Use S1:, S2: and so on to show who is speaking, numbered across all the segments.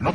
S1: No.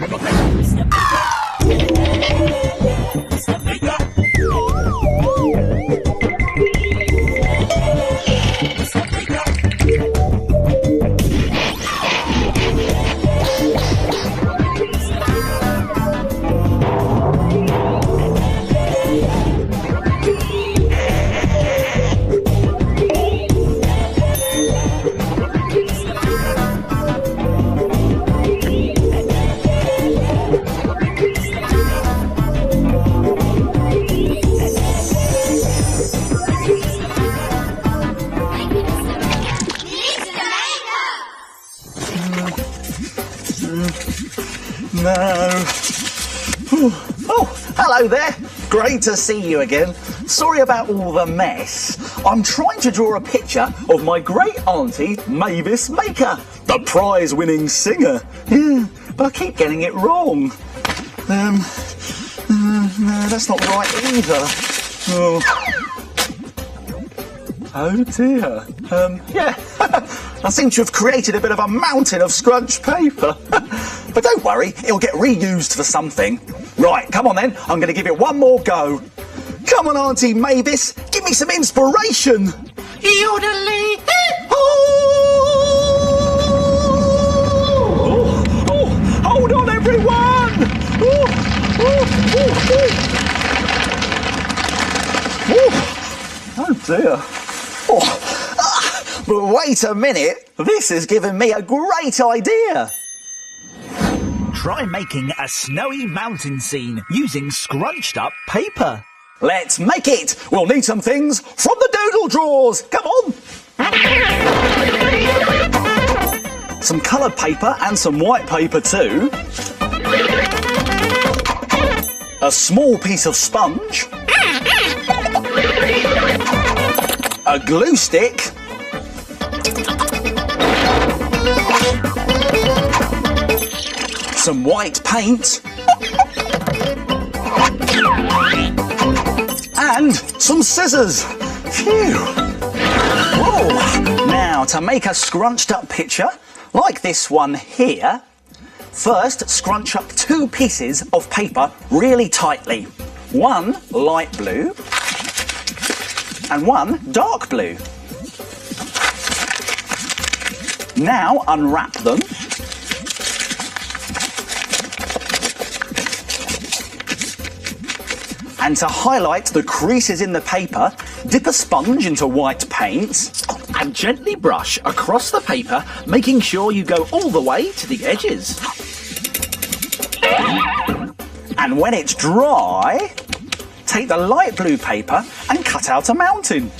S1: Oh, hello there. Great to see you again. Sorry about all the mess. I'm trying to draw a picture of my great auntie Mavis Maker, the prize-winning singer. Yeah, but I keep getting it wrong. No, that's not right either. Oh dear. Yeah, I seem to have created a bit of a mountain of scrunched paper. But don't worry, it'll get reused for something. Right, come on then, I'm going to give it one more go. Come on, Auntie Mavis, give me some inspiration.
S2: Yodeling.
S1: Oh, hold on, everyone. Oh dear. But wait a minute, this has given me a great idea.
S3: Try making a snowy mountain scene using scrunched up paper.
S1: Let's make it. We'll need some things from the doodle drawers. Come on. Some coloured paper and some white paper too. A small piece of sponge. A glue stick. Some white paint. And some scissors. Phew. Whoa. Now, to make a scrunched up picture, like this one here, first scrunch up two pieces of paper really tightly. One light blue and one dark blue. Now unwrap them. And to highlight the creases in the paper, dip a sponge into white paint
S3: And gently brush across the paper, making sure you go all the way to the edges.
S1: And when it's dry, take the light blue paper and cut out a mountain.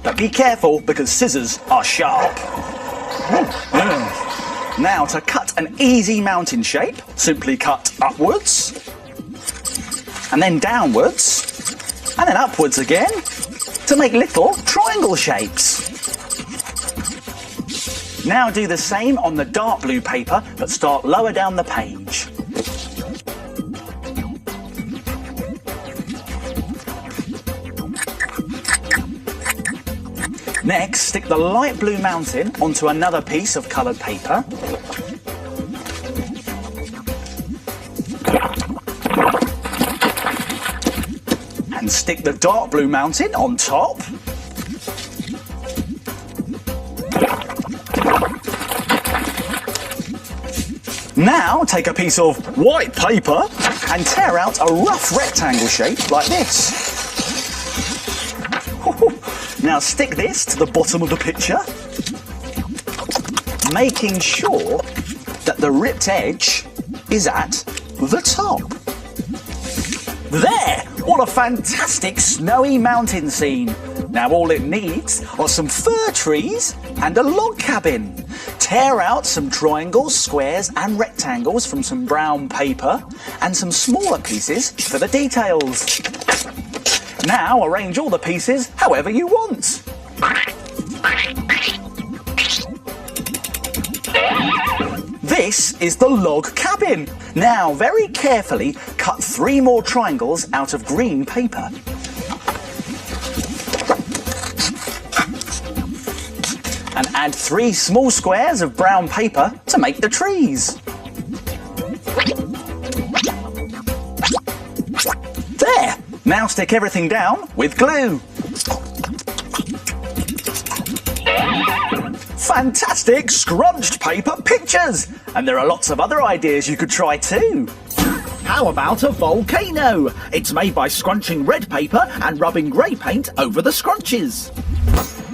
S1: But be careful because scissors are sharp. Now to cut an easy mountain shape, simply cut upwards, and then downwards, and then upwards again, to make little triangle shapes. Now do the same on the dark blue paper, but start lower down the page. Next, stick the light blue mountain onto another piece of coloured paper. And stick the dark blue mountain on top. Now take a piece of white paper and tear out a rough rectangle shape like this. Now stick this to the bottom of the picture, making sure that the ripped edge is at the top. There! What a fantastic snowy mountain scene. Now all it needs are some fir trees and a log cabin. Tear out some triangles, squares and rectangles from some brown paper and some smaller pieces for the details. Now arrange all the pieces however you want. This is the log cabin. Now very carefully cut 3 more triangles out of green paper. And add 3 small squares of brown paper to make the trees. Now stick everything down with glue. Fantastic scrunched paper pictures! And there are lots of other ideas you could try too.
S3: How about a volcano? It's made by scrunching red paper and rubbing grey paint over the scrunches.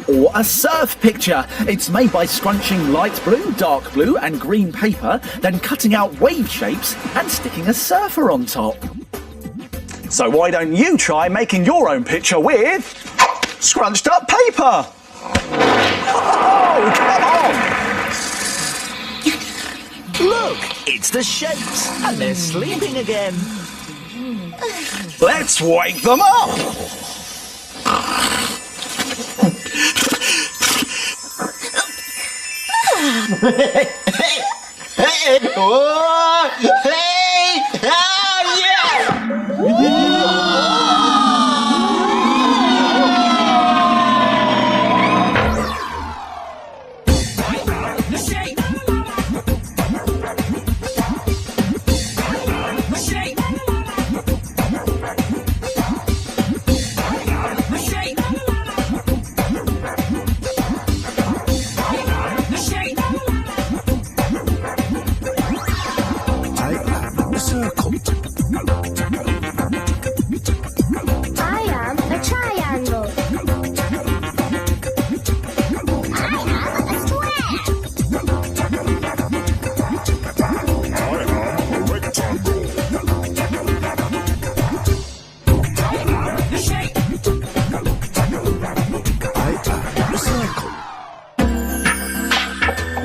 S3: Or a surf picture. It's made by scrunching light blue, dark blue and green paper, then cutting out wave shapes and sticking a surfer on top.
S1: So why don't you try making your own picture with scrunched up paper? Oh, come on!
S3: Look, it's the shapes and they're sleeping again.
S1: Let's wake them up!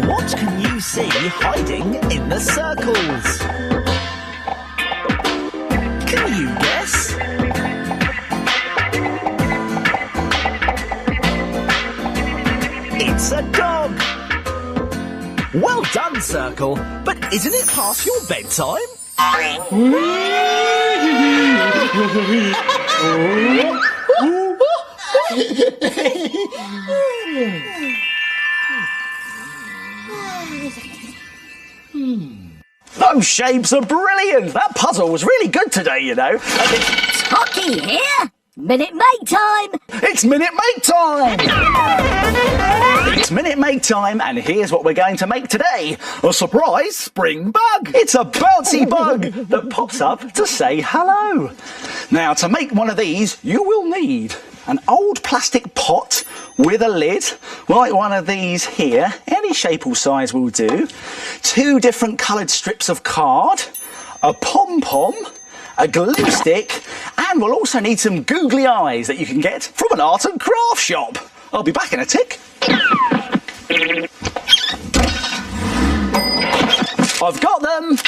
S3: What can you see hiding in the circles? Can you guess? It's a dog. Well done, Circle. But isn't it past your bedtime?
S1: Those shapes are brilliant! That puzzle was really good today, you know.
S4: Hockey here! Minute Maid time!
S1: It's Minute Maid time! It's Minute Maid time, and here's what we're going to make today. A surprise spring bug! It's a bouncy bug that pops up to say hello. Now, to make one of these, you will need an old plastic pot with a lid, like one of these here. Any shape or size will do. 2 different coloured strips of card, a pom-pom, a glue stick, and we'll also need some googly eyes that you can get from an art and craft shop. I'll be back in a tick. I've got them.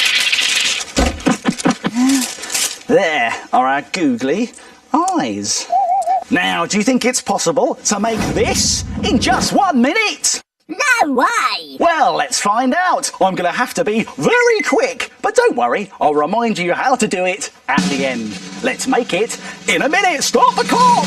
S1: There are our googly eyes. Now, do you think it's possible to make this in just 1 minute?
S4: No way!
S1: Well, let's find out. I'm going to have to be very quick, but don't worry, I'll remind you how to do it at the end. Let's make it in a minute. Stop the clock!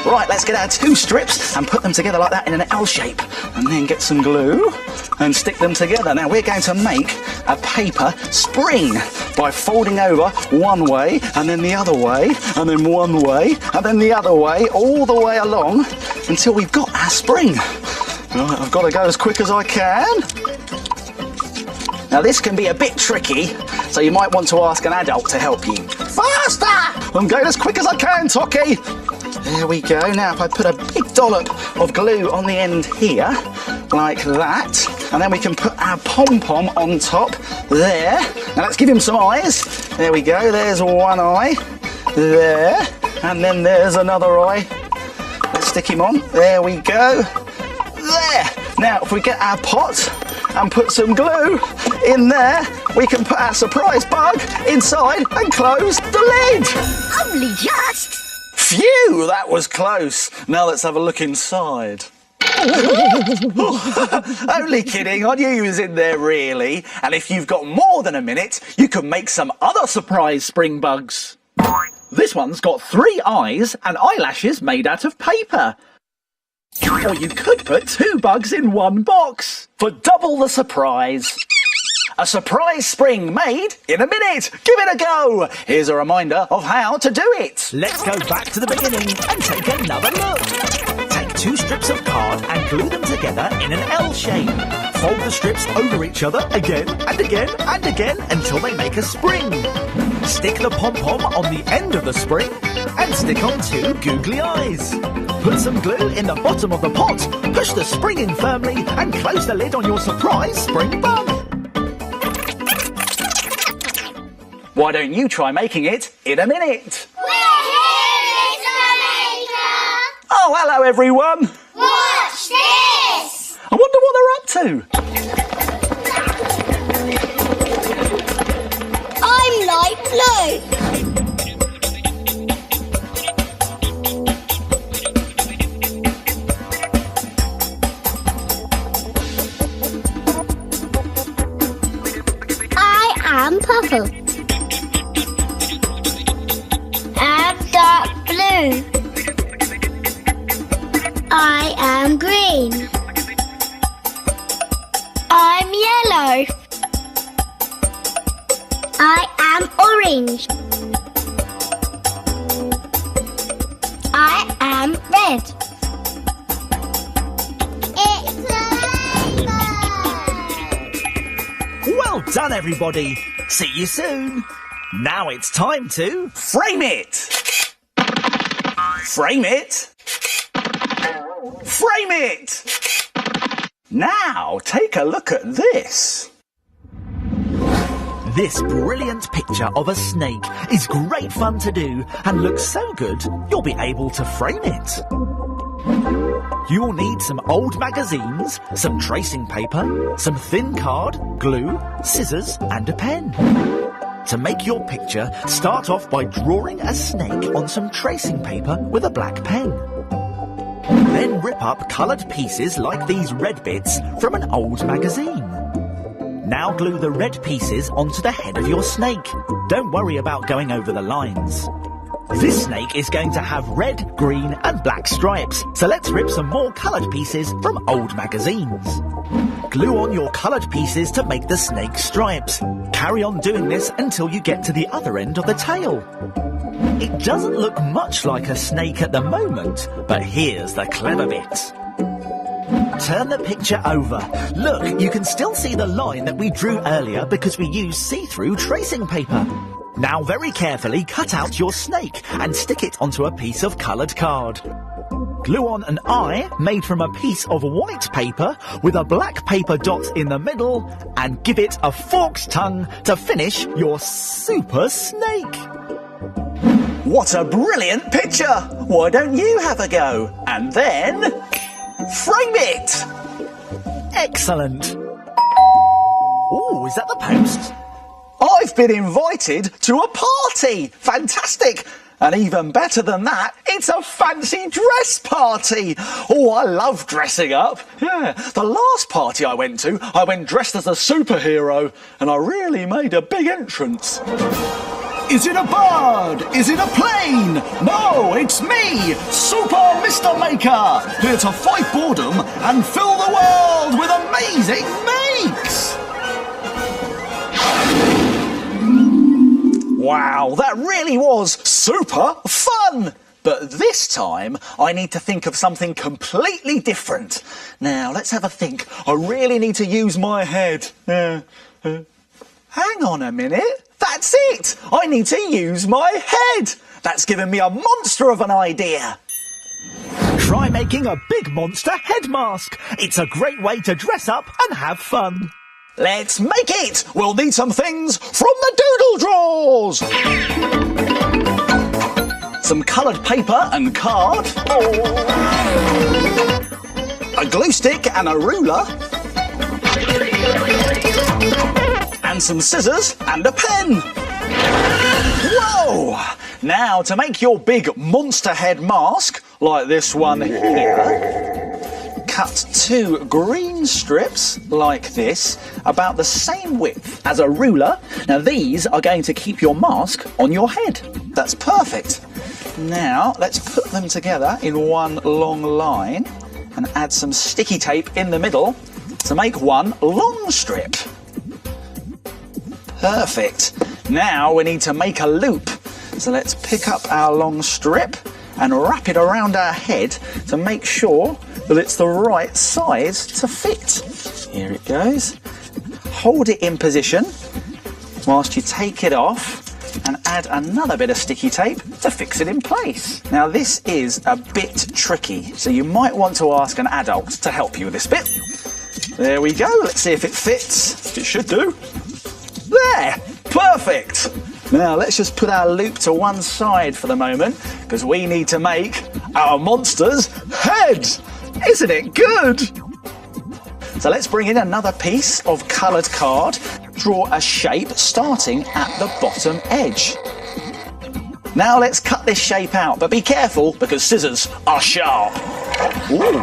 S1: Right, let's get our 2 strips and put them together like that in an L shape. And then get some glue and stick them together. Now, we're going to make a paper spring by folding over one way and then the other way and then one way and then the other way, all the way along until we've got our spring. Right, I've got to go as quick as I can. Now this can be a bit tricky, so you might want to ask an adult to help you. Faster! I'm going as quick as I can, Tocky. There we go. Now if I put a big dollop of glue on the end here, like that, and then we can put our pom-pom on top there. Now let's give him some eyes. There we go. There's one eye. There. And then there's another eye. Let's stick him on. There we go. There! Now, if we get our pot and put some glue in there, we can put our surprise bug inside and close the lid!
S4: Only just!
S1: Phew! That was close. Now let's have a look inside. Only kidding, I knew you was in there really. And if you've got more than a minute, you can make some other surprise spring bugs. This one's got 3 eyes and eyelashes made out of paper. Or you could put 2 bugs in one box for double the surprise. A surprise spring made in a minute. Give it a go. Here's a reminder of how to do it.
S3: Let's go back to the beginning and take another look. Take 2 strips of card and glue them together in an L shape. Fold the strips over each other again and again and again until they make a spring. Stick the pom-pom on the end of the spring and stick on 2 googly eyes. Put some glue in the bottom of the pot, push the spring in firmly and close the lid on your surprise spring bug.
S1: Why don't you try making it in a minute?
S5: We're here, Mr. Maker!
S1: Oh, hello everyone.
S5: Watch this!
S1: I wonder what they're up to.
S5: I'm light blue. I am purple. I'm dark blue. I am green. I'm yellow. I am orange. I am red. It's a rainbow!
S3: Well done, everybody. See you soon. Now it's time to...
S1: Frame it. Frame it. Frame it. Now take a look at this.
S3: This brilliant picture of a snake is great fun to do and looks so good you'll be able to frame it. You'll need some old magazines, some tracing paper, some thin card, glue, scissors and a pen. To make your picture, start off by drawing a snake on some tracing paper with a black pen. Then rip up coloured pieces like these red bits from an old magazine. Now glue the red pieces onto the head of your snake. Don't worry about going over the lines. This snake is going to have red, green and black stripes, so let's rip some more coloured pieces from old magazines. Glue on your coloured pieces to make the snake stripes. Carry on doing this until you get to the other end of the tail. It doesn't look much like a snake at the moment, but here's the clever bit. Turn the picture over. Look, you can still see the line that we drew earlier because we used see-through tracing paper. Now very carefully cut out your snake and stick it onto a piece of coloured card. Glue on an eye made from a piece of white paper with a black paper dot in the middle and give it a forked tongue to finish your super snake.
S1: What a brilliant picture! Why don't you have a go? And then... frame it!
S3: Excellent. Oh, is that the post?
S1: I've been invited to a party! Fantastic! And even better than that, it's a fancy dress party! Oh, I love dressing up. Yeah, the last party I went dressed as a superhero, and I really made a big entrance.
S3: Is it a bird? Is it a plane? No, it's me, Super Mr. Maker, here to fight boredom and fill the world with amazing makes!
S1: Wow, that really was super fun! But this time, I need to think of something completely different. Now, let's have a think. I really need to use my head. Hang on a minute. That's it! I need to use my head! That's given me a monster of an idea!
S3: Try making a big monster head mask. It's a great way to dress up and have fun.
S1: Let's make it! We'll need some things from the doodle drawers! Some coloured paper and card. A glue stick and a ruler. And some scissors and a pen. Whoa! Now to make your big monster head mask, like this one here, cut 2 green strips like this, about the same width as a ruler. Now these are going to keep your mask on your head. That's perfect. Now let's put them together in one long line and add some sticky tape in the middle to make one long strip. Perfect. Now we need to make a loop. So let's pick up our long strip and wrap it around our head to make sure that it's the right size to fit. Here it goes. Hold it in position whilst you take it off and add another bit of sticky tape to fix it in place. Now this is a bit tricky, so you might want to ask an adult to help you with this bit. There we go, let's see if it fits. It should do. There, perfect. Now let's just put our loop to one side for the moment because we need to make our monster's head. Isn't it good? So let's bring in another piece of coloured card. Draw a shape starting at the bottom edge. Now let's cut this shape out, but be careful because scissors are sharp. Ooh.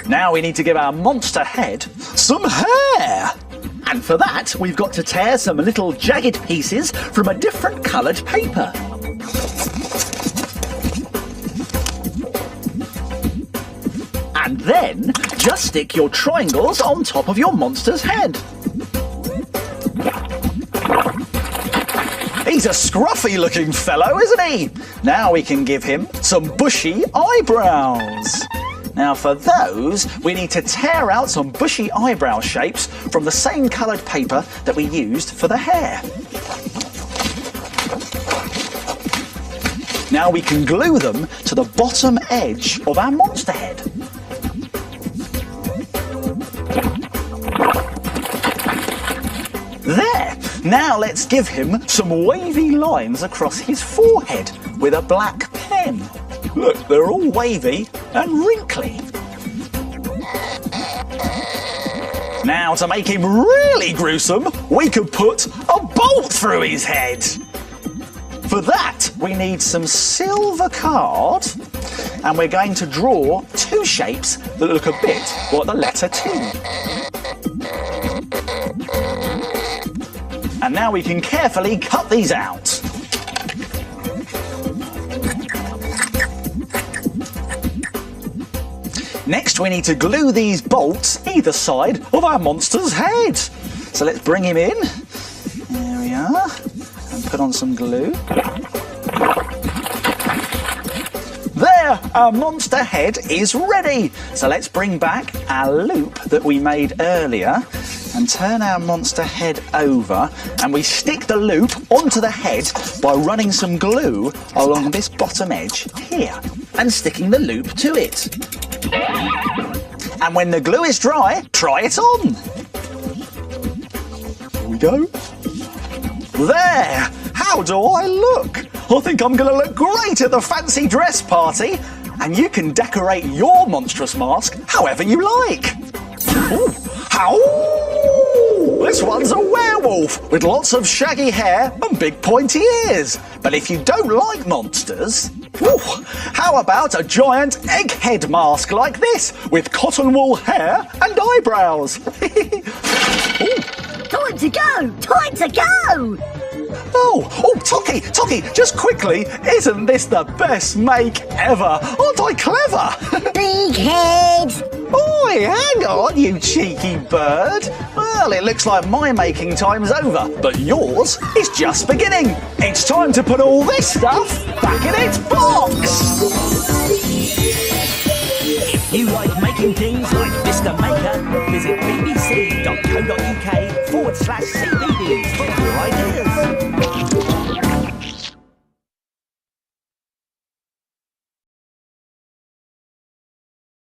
S1: Now we need to give our monster head some hair. And for that, we've got to tear some little jagged pieces from a different coloured paper. And then, just stick your triangles on top of your monster's head. He's a scruffy looking fellow, isn't he? Now we can give him some bushy eyebrows. Now for those, we need to tear out some bushy eyebrow shapes from the same coloured paper that we used for the hair. Now we can glue them to the bottom edge of our monster head. There! Now let's give him some wavy lines across his forehead with a black pen. Look, they're all wavy and wrinkly. Now, to make him really gruesome, we could put a bolt through his head. For that, we need some silver card, and we're going to draw two shapes that look a bit like the letter T. And now we can carefully cut these out. Next, we need to glue these bolts either side of our monster's head. So let's bring him in. There we are. And put on some glue. There, our monster head is ready. So let's bring back our loop that we made earlier and turn our monster head over, and we stick the loop onto the head by running some glue along this bottom edge here and sticking the loop to it. And when the glue is dry, try it on. Here we go. There! How do I look? I think I'm going to look great at the fancy dress party. And you can decorate your monstrous mask however you like. Ooh. How? This one's a werewolf with lots of shaggy hair and big pointy ears. But if you don't like monsters, how about a giant egghead mask like this with cotton wool hair and eyebrows?
S4: Time to go! Time to go!
S1: Toki, just quickly, isn't this the best make ever? Aren't I clever?
S4: Big head!
S1: Oi, hang on, you cheeky bird. Well, it looks like my making time's over, but yours is just beginning. It's time to put all this stuff back in its box.
S3: If you like making things like Mr. Maker, visit bbc.co.uk/CBeebies